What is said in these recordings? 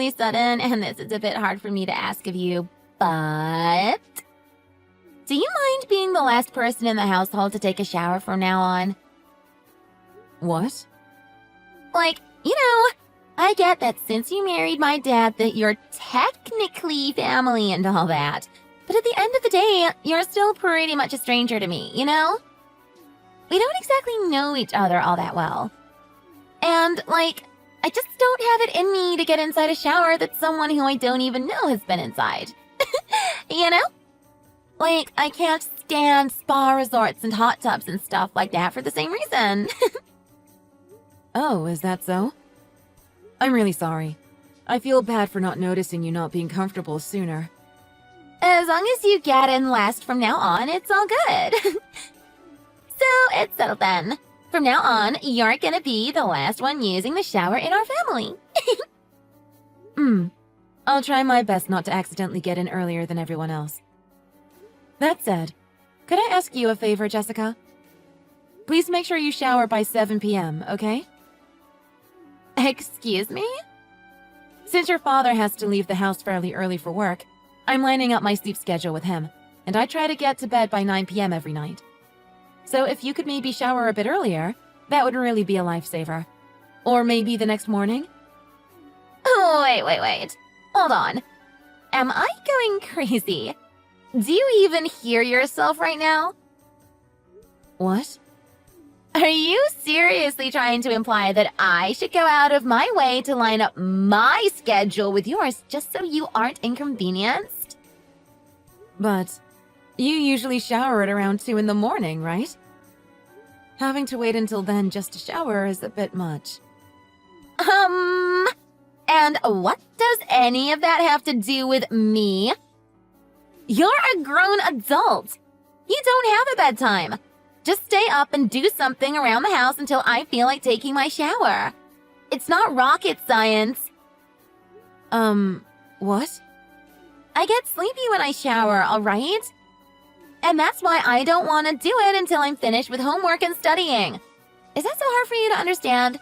really sudden, and this is a bit hard for me to ask of you, but do you mind being the last person in the household to take a shower from now on? What? Like, I get that since you married my dad that you're technically family and all that, but at the end of the day, you're still pretty much a stranger to me, We don't exactly know each other all that well. And, I just don't have it in me to get inside a shower that someone who I don't even know has been inside. I can't stand spa resorts and hot tubs and stuff like that for the same reason. Oh, is that so? I'm really sorry. I feel bad for not noticing you not being comfortable sooner. As long as you get in last from now on, it's all good. So, it's settled then. From now on, you're gonna be the last one using the shower in our family. I'll try my best not to accidentally get in earlier than everyone else. That said, could I ask you a favor, Jessica? Please make sure you shower by 7 p.m., okay? Excuse me? Since your father has to leave the house fairly early for work, I'm lining up my sleep schedule with him, and I try to get to bed by 9 p.m. every night. So if you could maybe shower a bit earlier, that would really be a lifesaver. Or maybe the next morning? Oh, wait. Hold on. Am I going crazy? Do you even hear yourself right now? What? Are you seriously trying to imply that I should go out of my way to line up my schedule with yours just so you aren't inconvenienced? But you usually shower at around 2 in the morning, right? Having to wait until then just to shower is a bit much. And what does any of that have to do with me? You're a grown adult. You don't have a bedtime. Just stay up and do something around the house until I feel like taking my shower. It's not rocket science. What? I get sleepy when I shower, all right? And that's why I don't want to do it until I'm finished with homework and studying. Is that so hard for you to understand?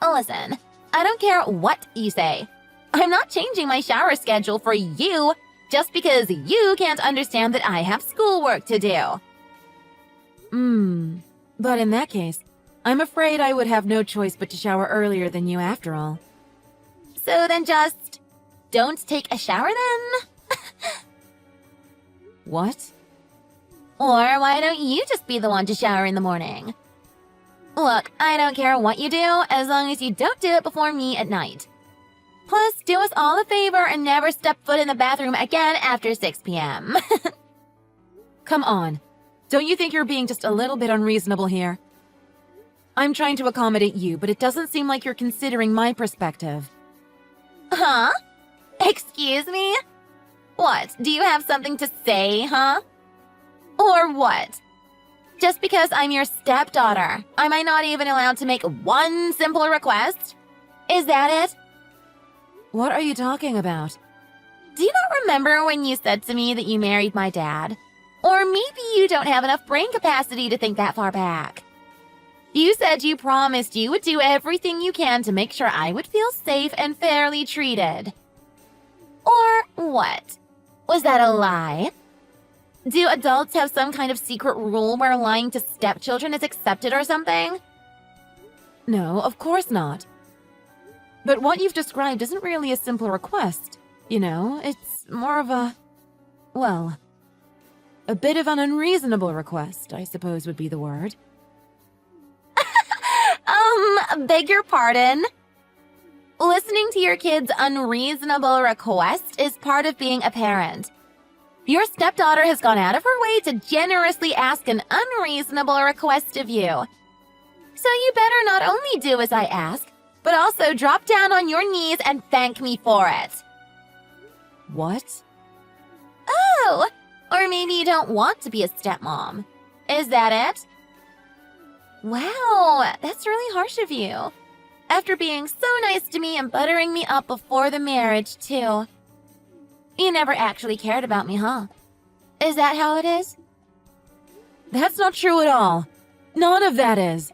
Listen, I don't care what you say. I'm not changing my shower schedule for you just because you can't understand that I have schoolwork to do. But in that case, I'm afraid I would have no choice but to shower earlier than you after all. So then just don't take a shower then? What? Or why don't you just be the one to shower in the morning? Look, I don't care what you do as long as you don't do it before me at night. Plus, do us all a favor and never step foot in the bathroom again after 6 p.m. Come on. Don't you think you're being just a little bit unreasonable here? I'm trying to accommodate you, but it doesn't seem like you're considering my perspective. Huh? Excuse me? What, do you have something to say, huh? Or what? Just because I'm your stepdaughter, am I not even allowed to make one simple request? Is that it? What are you talking about? Do you not remember when you said to me that you married my dad? Or maybe you don't have enough brain capacity to think that far back. You said you promised you would do everything you can to make sure I would feel safe and fairly treated. Or what? Was that a lie? Do adults have some kind of secret rule where lying to stepchildren is accepted or something? No, of course not. But what you've described isn't really a simple request. It's more of a bit of an unreasonable request, I suppose would be the word. Beg your pardon? Listening to your kid's unreasonable request is part of being a parent. Your stepdaughter has gone out of her way to generously ask an unreasonable request of you. So you better not only do as I ask, but also drop down on your knees and thank me for it. What? Oh, or maybe you don't want to be a stepmom. Is that it? Wow, that's really harsh of you. After being so nice to me and buttering me up before the marriage, too. You never actually cared about me, huh? Is that how it is? That's not true at all. None of that is.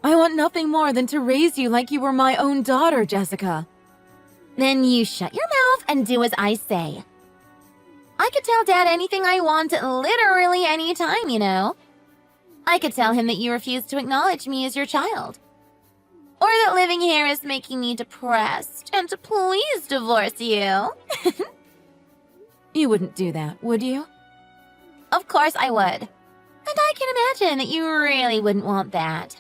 I want nothing more than to raise you like you were my own daughter, Jessica. Then you shut your mouth and do as I say. I could tell Dad anything I want literally any time, you know. I could tell him that you refuse to acknowledge me as your child. Or that living here is making me depressed and to please divorce you. You wouldn't do that, would you? Of course I would. And I can imagine that you really wouldn't want that.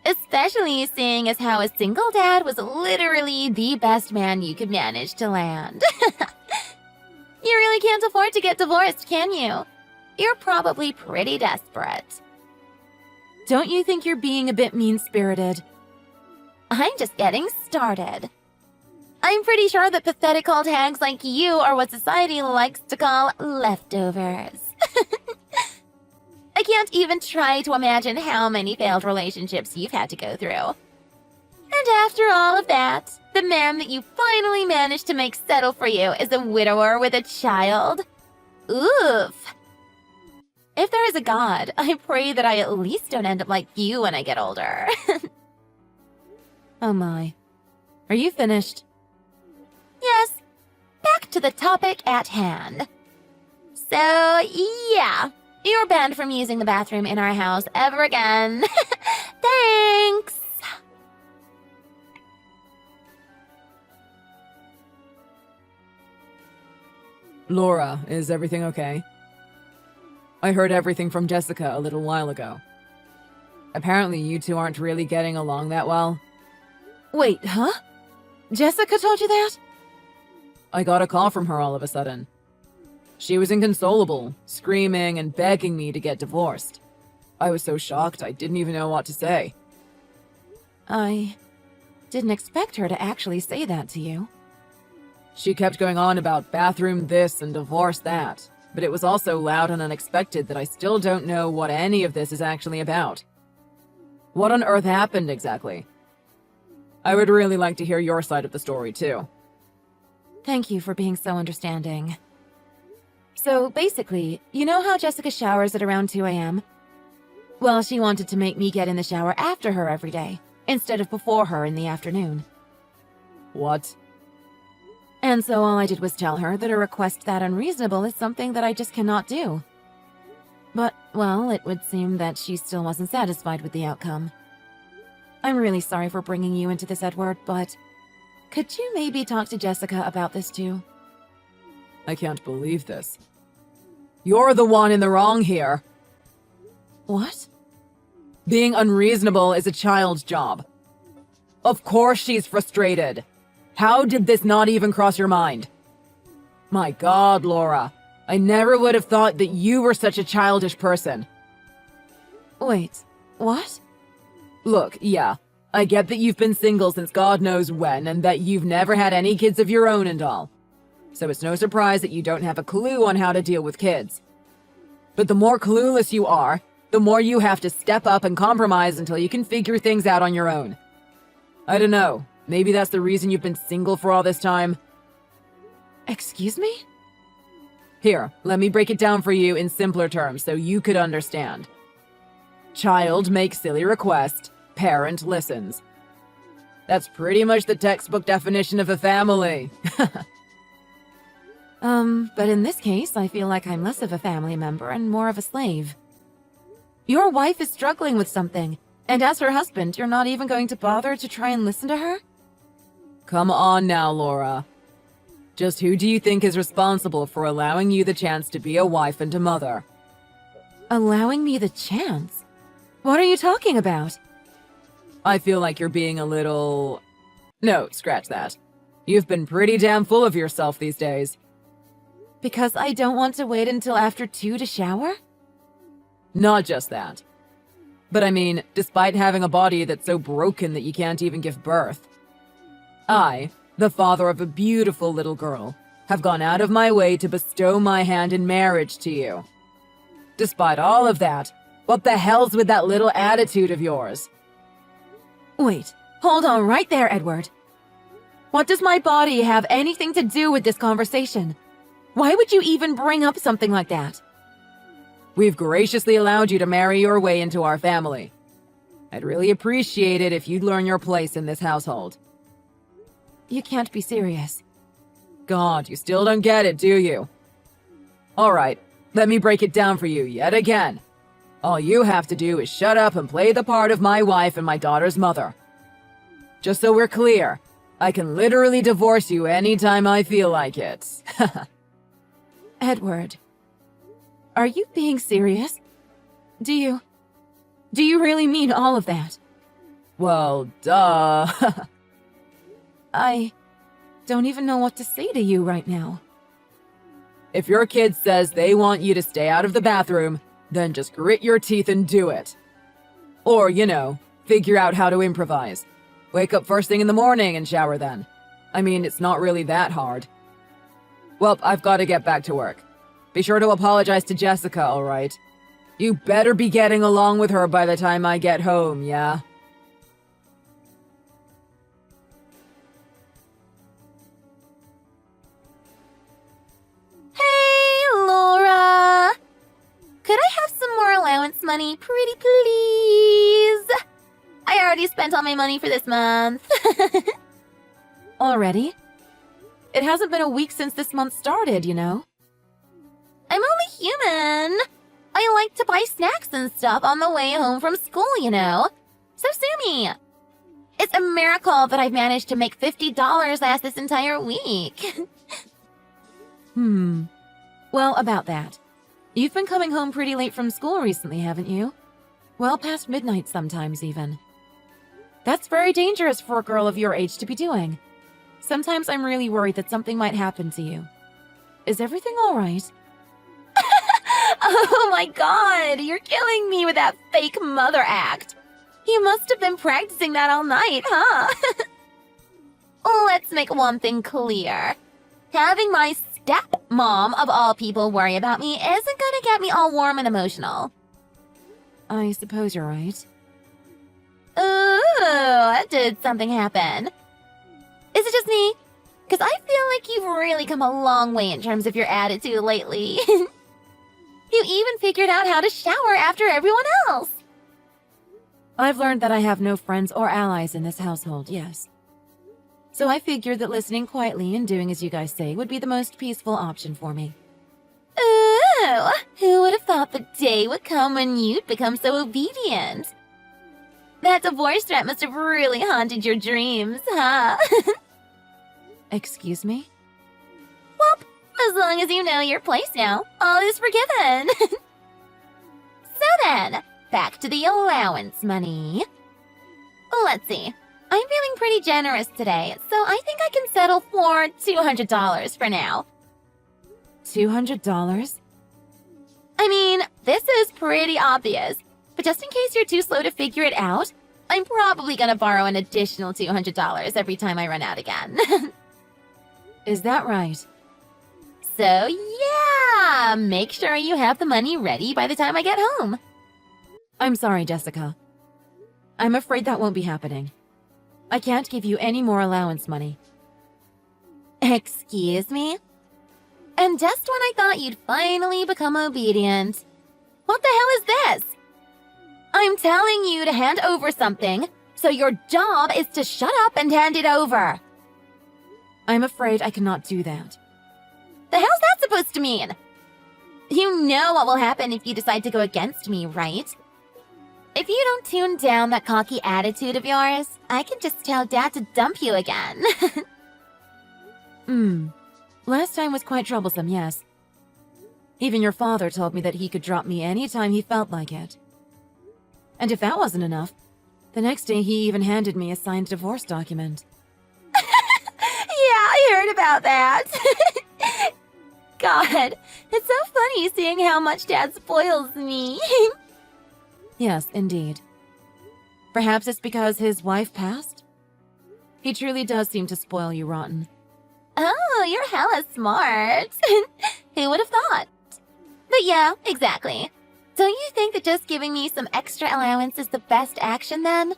Especially seeing as how a single dad was literally the best man you could manage to land. You really can't afford to get divorced, can you? You're probably pretty desperate. Don't you think you're being a bit mean-spirited? I'm just getting started. I'm pretty sure that pathetic old hags like you are what society likes to call leftovers. I can't even try to imagine how many failed relationships you've had to go through. And after all of that, the man that you finally managed to make settle for you is a widower with a child? Oof. If there is a God, I pray that I at least don't end up like you when I get older. Oh my. Are you finished? Yes. Back to the topic at hand. So, yeah. You're banned from using the bathroom in our house ever again. Thanks! Laura, is everything okay? I heard everything from Jessica a little while ago. Apparently you two aren't really getting along that well. Wait, huh? Jessica told you that? I got a call from her all of a sudden. She was inconsolable, screaming and begging me to get divorced. I was so shocked I didn't even know what to say. I didn't expect her to actually say that to you. She kept going on about bathroom this and divorce that, but it was all so loud and unexpected that I still don't know what any of this is actually about. What on earth happened exactly? I would really like to hear your side of the story too. Thank you for being so understanding. So basically, you know how Jessica showers at around 2 a.m.? Well, she wanted to make me get in the shower after her every day, instead of before her in the afternoon. What? And so all I did was tell her that a request that unreasonable is something that I just cannot do. But, well, it would seem that she still wasn't satisfied with the outcome. I'm really sorry for bringing you into this, Edward, but could you maybe talk to Jessica about this too? I can't believe this. You're the one in the wrong here. What? Being unreasonable is a child's job. Of course she's frustrated. How did this not even cross your mind? My God, Laura. I never would have thought that you were such a childish person. Wait, what? Look, yeah, I get that you've been single since God knows when and that you've never had any kids of your own and all. So it's no surprise that you don't have a clue on how to deal with kids. But the more clueless you are, the more you have to step up and compromise until you can figure things out on your own. I don't know, maybe that's the reason you've been single for all this time. Excuse me? Here, let me break it down for you in simpler terms so you could understand. Child makes silly request, parent listens. That's pretty much the textbook definition of a family. But in this case, I feel like I'm less of a family member and more of a slave. Your wife is struggling with something, and as her husband, you're not even going to bother to try and listen to her? Come on now, Laura. Just who do you think is responsible for allowing you the chance to be a wife and a mother? Allowing me the chance? What are you talking about? I feel like you're being a little... No, scratch that. You've been pretty damn full of yourself these days. Because I don't want to wait until after 2 to shower? Not just that. But I mean, despite having a body that's so broken that you can't even give birth, I, the father of a beautiful little girl, have gone out of my way to bestow my hand in marriage to you. Despite all of that, what the hell's with that little attitude of yours? Wait, hold on right there, Edward. What does my body have anything to do with this conversation? Why would you even bring up something like that? We've graciously allowed you to marry your way into our family. I'd really appreciate it if you'd learn your place in this household. You can't be serious. God, you still don't get it, do you? All right, let me break it down for you yet again. All you have to do is shut up and play the part of my wife and my daughter's mother. Just so we're clear, I can literally divorce you anytime I feel like it. Edward, are you being serious? Do you really mean all of that? Well, duh. I don't even know what to say to you right now. If your kid says they want you to stay out of the bathroom, then just grit your teeth and do it. Or, figure out how to improvise. Wake up first thing in the morning and shower then. I mean, it's not really that hard. Well, I've got to get back to work. Be sure to apologize to Jessica, all right? You better be getting along with her by the time I get home, yeah? Hey, Laura! Could I have some more allowance money, pretty please? I already spent all my money for this month. Already? It hasn't been a week since this month started, you know? I'm only human. I like to buy snacks and stuff on the way home from school, So sue me. It's a miracle that I've managed to make $50 last this entire week. Well, about that. You've been coming home pretty late from school recently, haven't you? Well past midnight sometimes, even. That's very dangerous for a girl of your age to be doing. Sometimes I'm really worried that something might happen to you. Is everything all right? Oh my god, you're killing me with that fake mother act. You must have been practicing that all night, huh? Let's make one thing clear. Having my stepmom, of all people, worry about me isn't gonna get me all warm and emotional. I suppose you're right. Ooh, did something happen? Is it just me? Because I feel like you've really come a long way in terms of your attitude lately. You even figured out how to shower after everyone else. I've learned that I have no friends or allies in this household, yes. So I figured that listening quietly and doing as you guys say would be the most peaceful option for me. Ooh, who would have thought the day would come when you'd become so obedient? That divorce threat must have really haunted your dreams, huh? Excuse me? Well, as long as you know your place now, all is forgiven. So then, back to the allowance money. Let's see. I'm feeling pretty generous today, so I think I can settle for $200 for now. $200? I mean, this is pretty obvious, but just in case you're too slow to figure it out, I'm probably gonna borrow an additional $200 every time I run out again. Is that right? So yeah, make sure you have the money ready by the time I get home. I'm sorry, Jessica. I'm afraid that won't be happening. I can't give you any more allowance money. Excuse me? And just when I thought you'd finally become obedient. What the hell is this? I'm telling you to hand over something, so your job is to shut up and hand it over. I'm afraid I cannot do that. The hell's that supposed to mean? You know what will happen if you decide to go against me, right? If you don't tune down that cocky attitude of yours, I can just tell Dad to dump you again. Last time was quite troublesome, yes. Even your father told me that he could drop me any time he felt like it. And if that wasn't enough, the next day he even handed me a signed divorce document. Yeah, I heard about that. God, it's so funny seeing how much Dad spoils me. Yes, indeed. Perhaps it's because his wife passed? He truly does seem to spoil you rotten. Oh, you're hella smart. Who would have thought? But yeah, exactly. Don't you think that just giving me some extra allowance is the best action then?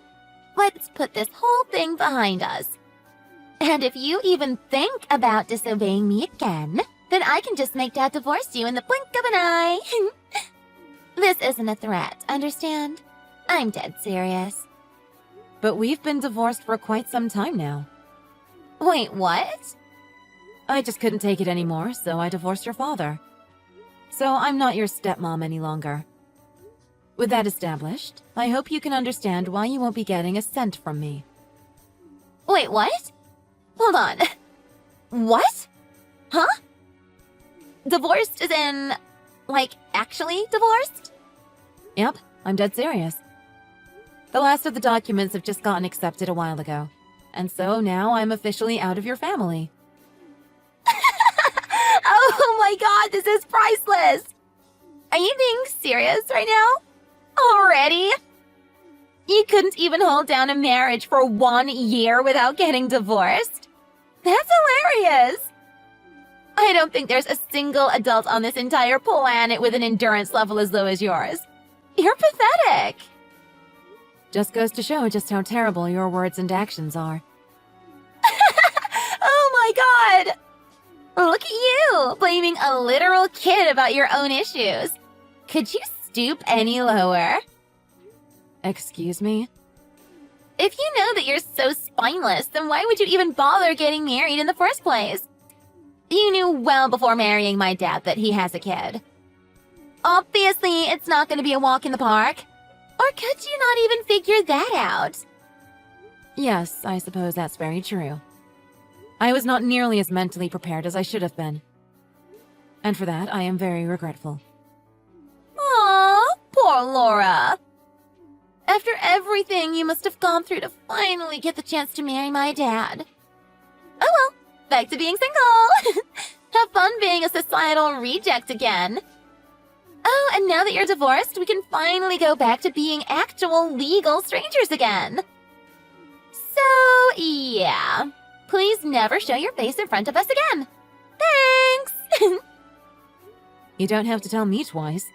Let's put this whole thing behind us. And if you even think about disobeying me again, then I can just make Dad divorce you in the blink of an eye. This isn't a threat, understand? I'm dead serious. But we've been divorced for quite some time now. Wait, what? I just couldn't take it anymore, so I divorced your father. So I'm not your stepmom any longer. With that established, I hope you can understand why you won't be getting a cent from me. Wait, what? Hold on. What? Huh? Divorced as in, like, actually divorced? Yep, I'm dead serious. The last of the documents have just gotten accepted a while ago, and so now I'm officially out of your family. Oh my god, this is priceless! Are you being serious right now? Already? You couldn't even hold down a marriage for 1 year without getting divorced? That's hilarious! I don't think there's a single adult on this entire planet with an endurance level as low as yours. You're pathetic! Just goes to show just how terrible your words and actions are. Oh my god! Look at you, blaming a literal kid about your own issues. Could you stoop any lower? Excuse me? If you know that you're so spineless, then why would you even bother getting married in the first place? You knew well before marrying my dad that he has a kid. Obviously, it's not going to be a walk in the park. Or could you not even figure that out? Yes, I suppose that's very true. I was not nearly as mentally prepared as I should have been. And for that, I am very regretful. Aw, poor Laura. After everything you must have gone through to finally get the chance to marry my dad. Oh well, back to being single. Have fun being a societal reject again. Oh, and now that you're divorced, we can finally go back to being actual legal strangers again. So, yeah. Please never show your face in front of us again. Thanks! You don't have to tell me twice.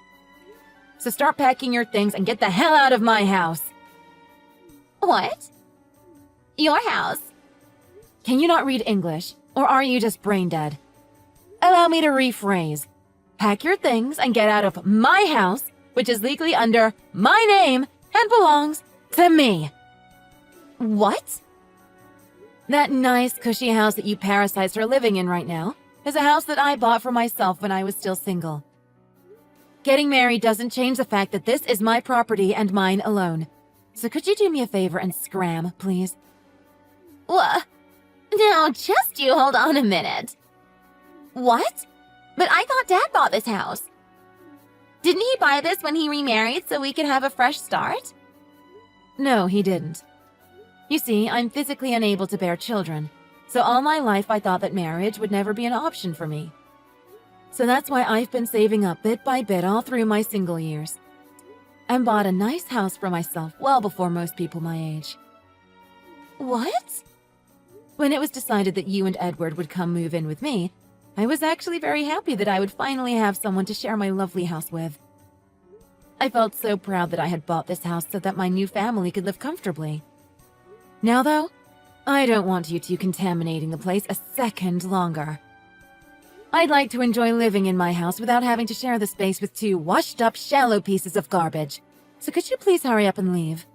So start packing your things and get the hell out of my house. What? Your house? Can you not read English, or are you just brain dead? Allow me to rephrase. Pack your things and get out of my house, which is legally under my name and belongs to me. What? That nice, cushy house that you parasites are living in right now is a house that I bought for myself when I was still single. Getting married doesn't change the fact that this is my property and mine alone. So could you do me a favor and scram, please? What? Now, just you hold on a minute. What? But I thought Dad bought this house. Didn't he buy this when he remarried so we could have a fresh start? No, he didn't. You see, I'm physically unable to bear children, so all my life I thought that marriage would never be an option for me. So that's why I've been saving up bit by bit all through my single years. And bought a nice house for myself well before most people my age. What? When it was decided that you and Edward would come move in with me, I was actually very happy that I would finally have someone to share my lovely house with. I felt so proud that I had bought this house so that my new family could live comfortably. Now though, I don't want you two contaminating the place a second longer. I'd like to enjoy living in my house without having to share the space with two washed-up, shallow pieces of garbage. So could you please hurry up and leave?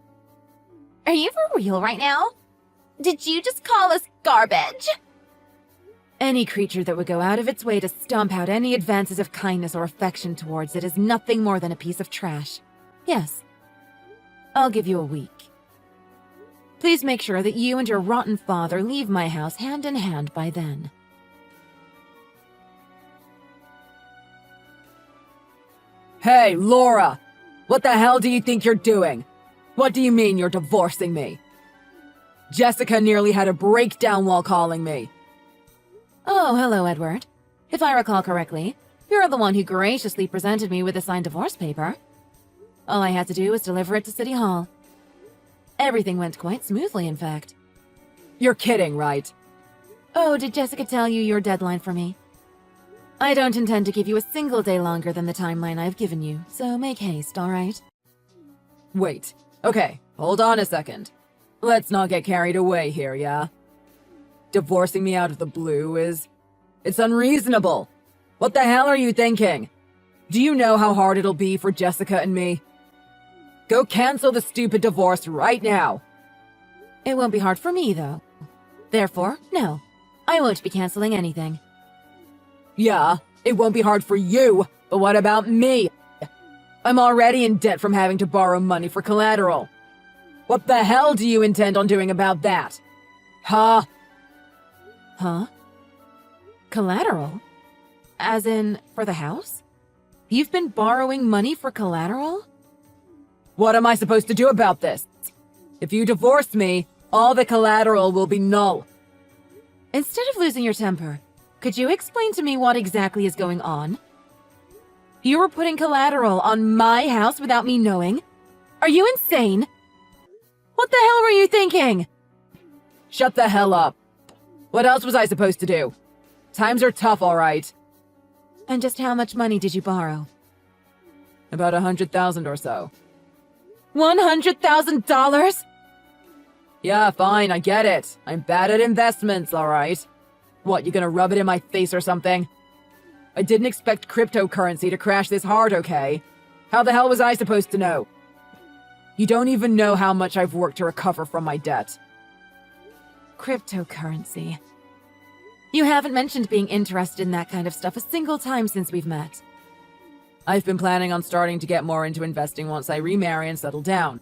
Are you for real right now? Did you just call us garbage? Any creature that would go out of its way to stomp out any advances of kindness or affection towards it is nothing more than a piece of trash. Yes. I'll give you a week. Please make sure that you and your rotten father leave my house hand in hand by then. Hey, Laura! What the hell do you think you're doing? What do you mean you're divorcing me? Jessica nearly had a breakdown while calling me. Oh, hello, Edward. If I recall correctly, you're the one who graciously presented me with a signed divorce paper. All I had to do was deliver it to City Hall. Everything went quite smoothly, in fact. You're kidding, right? Oh, did Jessica tell you your deadline for me? I don't intend to give you a single day longer than the timeline I've given you, so make haste, all right? Wait. Okay, hold on a second. Let's not get carried away here, yeah? Divorcing me out of the blue it's unreasonable. What the hell are you thinking? Do you know how hard it'll be for Jessica and me? Go cancel the stupid divorce right now. It won't be hard for me, though. Therefore, no, I won't be canceling anything. Yeah, it won't be hard for you, but what about me? I'm already in debt from having to borrow money for collateral. What the hell do you intend on doing about that? Huh? Huh? Collateral? As in, for the house? You've been borrowing money for collateral? What am I supposed to do about this? If you divorce me, all the collateral will be null. Instead of losing your temper, could you explain to me what exactly is going on? You were putting collateral on my house without me knowing? Are you insane? What the hell were you thinking? Shut the hell up. What else was I supposed to do? Times are tough, all right. And just how much money did you borrow? About 100,000 or so. $100,000? Yeah, fine, I get it. I'm bad at investments, all right. What, you gonna rub it in my face or something? I didn't expect cryptocurrency to crash this hard, okay? How the hell was I supposed to know? You don't even know how much I've worked to recover from my debt. Cryptocurrency. You haven't mentioned being interested in that kind of stuff a single time since we've met. I've been planning on starting to get more into investing once I remarry and settle down.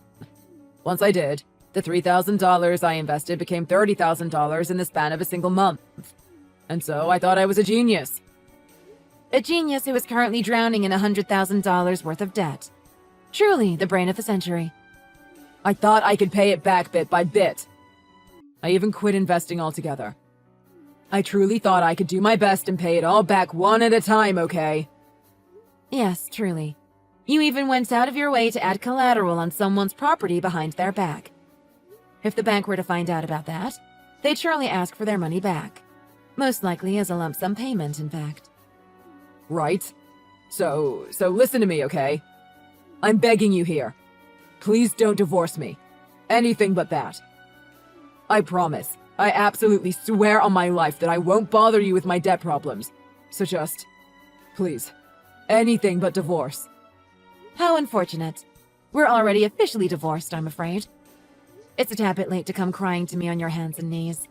Once I did, the $3,000 I invested became $30,000 in the span of a single month. And so I thought I was a genius. A genius who is currently drowning in $100,000 worth of debt. Truly the brain of the century. I thought I could pay it back bit by bit. I even quit investing altogether. I truly thought I could do my best and pay it all back one at a time, okay? Yes, truly. You even went out of your way to add collateral on someone's property behind their back. If the bank were to find out about that, they'd surely ask for their money back. Most likely as a lump sum payment, in fact. Right. So listen to me, okay? I'm begging you here. Please don't divorce me. Anything but that. I promise. I absolutely swear on my life that I won't bother you with my debt problems. So just, please, anything but divorce. How unfortunate. We're already officially divorced, I'm afraid. It's a tad bit late to come crying to me on your hands and knees.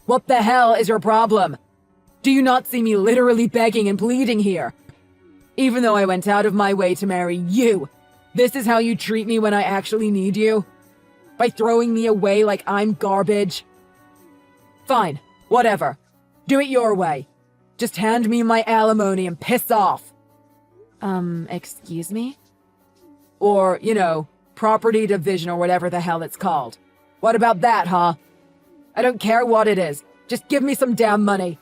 What the hell is your problem? Do you not see me literally begging and pleading here? Even though I went out of my way to marry you, this is how you treat me when I actually need you? By throwing me away like I'm garbage? Fine, whatever. Do it your way. Just hand me my alimony and piss off. Excuse me? Or, property division or whatever the hell it's called. What about that, huh? I don't care what it is. Just give me some damn money.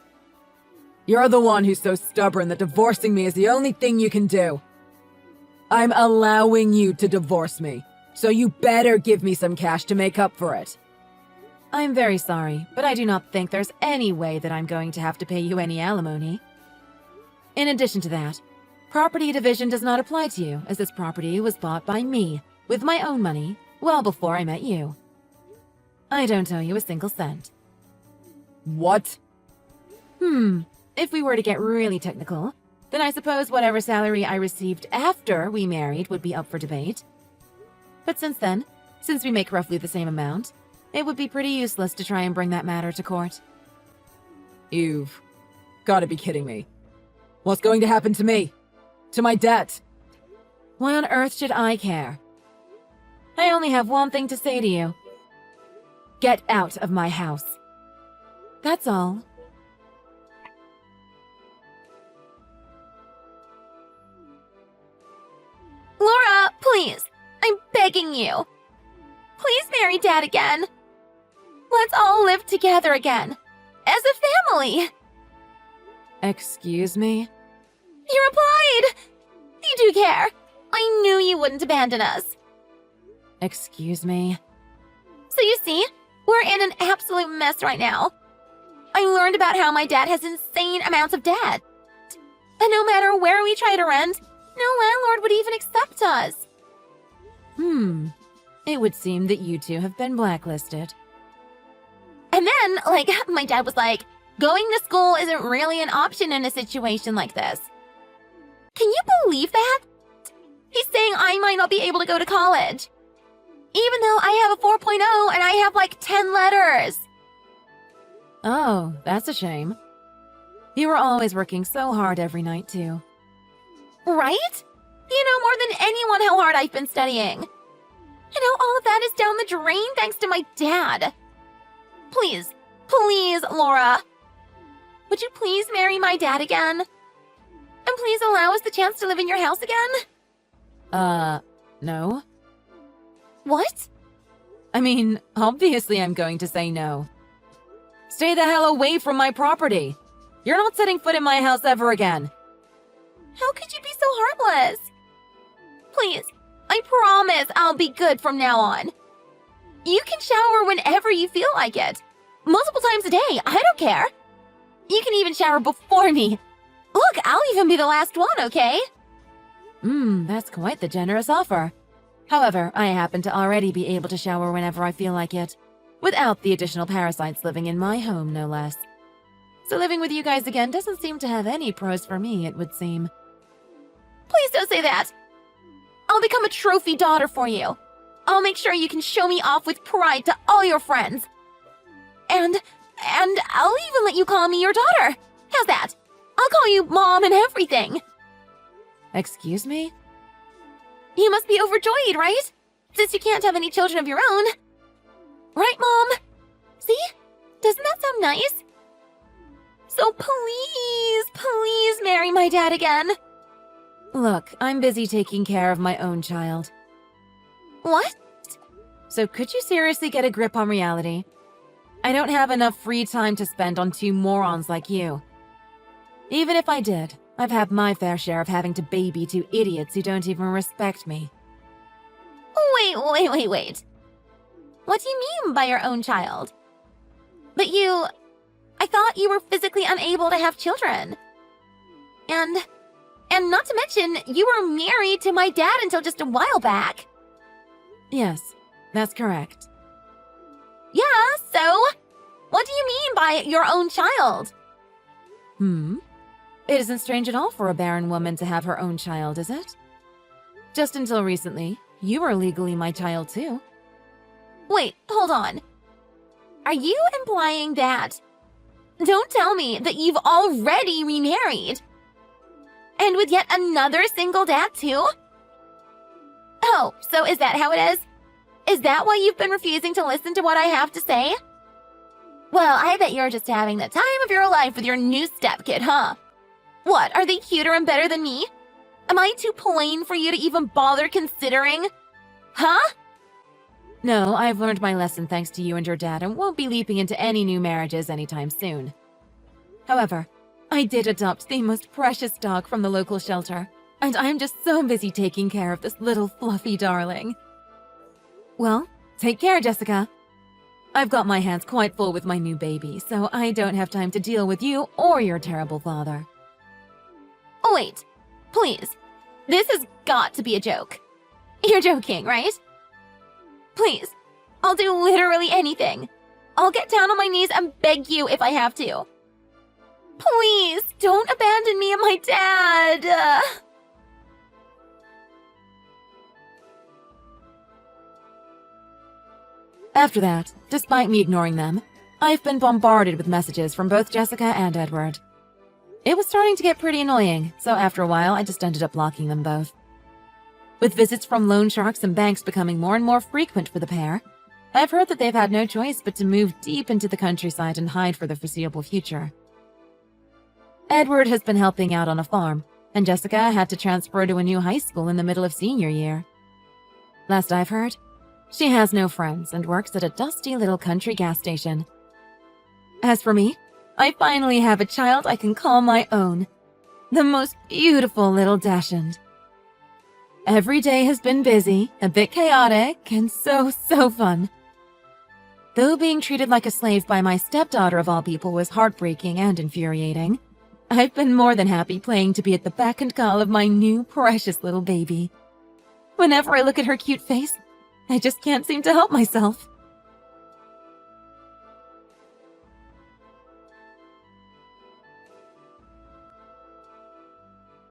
You're the one who's so stubborn that divorcing me is the only thing you can do. I'm allowing you to divorce me, so you better give me some cash to make up for it. I'm very sorry, but I do not think there's any way that I'm going to have to pay you any alimony. In addition to that, property division does not apply to you, as this property was bought by me, with my own money, well before I met you. I don't owe you a single cent. What? If we were to get really technical, then I suppose whatever salary I received after we married would be up for debate. But since we make roughly the same amount, it would be pretty useless to try and bring that matter to court. You've gotta be kidding me. What's going to happen to me? To my debt? Why on earth should I care? I only have one thing to say to you. Get out of my house. That's all. Laura, please. I'm begging you. Please marry Dad again. Let's all live together again. As a family. Excuse me? You replied. You do care. I knew you wouldn't abandon us. Excuse me? So you see, we're in an absolute mess right now. I learned about how my dad has insane amounts of debt. And no matter where we try to rent, no landlord would even accept us. It would seem that you two have been blacklisted. And then, my dad was like, going to school isn't really an option in a situation like this. Can you believe that? He's saying I might not be able to go to college. Even though I have a 4.0 and I have 10 letters. Oh, that's a shame. You were always working so hard every night, too. Right? You know more than anyone how hard I've been studying. And how all of that is down the drain thanks to my dad. Please, please, Laura. Would you please marry my dad again? And please allow us the chance to live in your house again? No. What? I mean, obviously I'm going to say no. Stay the hell away from my property! You're not setting foot in my house ever again. How could you be so heartless? Please, I promise I'll be good from now on. You can shower whenever you feel like it. Multiple times a day, I don't care. You can even shower before me. Look, I'll even be the last one, okay? That's quite the generous offer. However, I happen to already be able to shower whenever I feel like it, without the additional parasites living in my home, no less. So living with you guys again doesn't seem to have any pros for me, it would seem. Please don't say that. I'll become a trophy daughter for you. I'll make sure you can show me off with pride to all your friends. And I'll even let you call me your daughter. How's that? I'll call you Mom and everything. Excuse me? You must be overjoyed, right? Since you can't have any children of your own. Right, Mom? See? Doesn't that sound nice? So please, please marry my dad again. Look, I'm busy taking care of my own child. What? So could you seriously get a grip on reality? I don't have enough free time to spend on two morons like you. Even if I did, I've had my fair share of having to baby two idiots who don't even respect me. Wait. What do you mean by your own child? But I thought you were physically unable to have children. And not to mention, you were married to my dad until just a while back. Yes, that's correct. Yeah, so? What do you mean by your own child? It isn't strange at all for a barren woman to have her own child, is it? Just until recently, you were legally my child too. Wait, hold on. Are you implying that? Don't tell me that you've already remarried. And with yet another single dad too? Oh, so is that how it is? Is that why you've been refusing to listen to what I have to say? Well, I bet you're just having the time of your life with your new stepkid, huh? What, are they cuter and better than me? Am I too plain for you to even bother considering? Huh? No, I've learned my lesson thanks to you and your dad and won't be leaping into any new marriages anytime soon. However, I did adopt the most precious dog from the local shelter, and I'm just so busy taking care of this little fluffy darling. Well, take care, Jessica. I've got my hands quite full with my new baby, so I don't have time to deal with you or your terrible father. Oh, wait. Please. This has got to be a joke. You're joking, right? Please. I'll do literally anything. I'll get down on my knees and beg you if I have to. Please, don't abandon me and my dad. After that, despite me ignoring them, I've been bombarded with messages from both Jessica and Edward. It was starting to get pretty annoying, so after a while I just ended up blocking them both. With visits from loan sharks and banks becoming more and more frequent for the pair, I've heard that they've had no choice but to move deep into the countryside and hide for the foreseeable future. Edward has been helping out on a farm, and Jessica had to transfer to a new high school in the middle of senior year. Last I've heard, she has no friends and works at a dusty little country gas station. As for me, I finally have a child I can call my own. The most beautiful little dachshund. Every day has been busy, a bit chaotic, and so fun. Though being treated like a slave by my stepdaughter of all people was heartbreaking and infuriating, I've been more than happy playing to be at the beck and call of my new precious little baby. Whenever I look at her cute face, I just can't seem to help myself.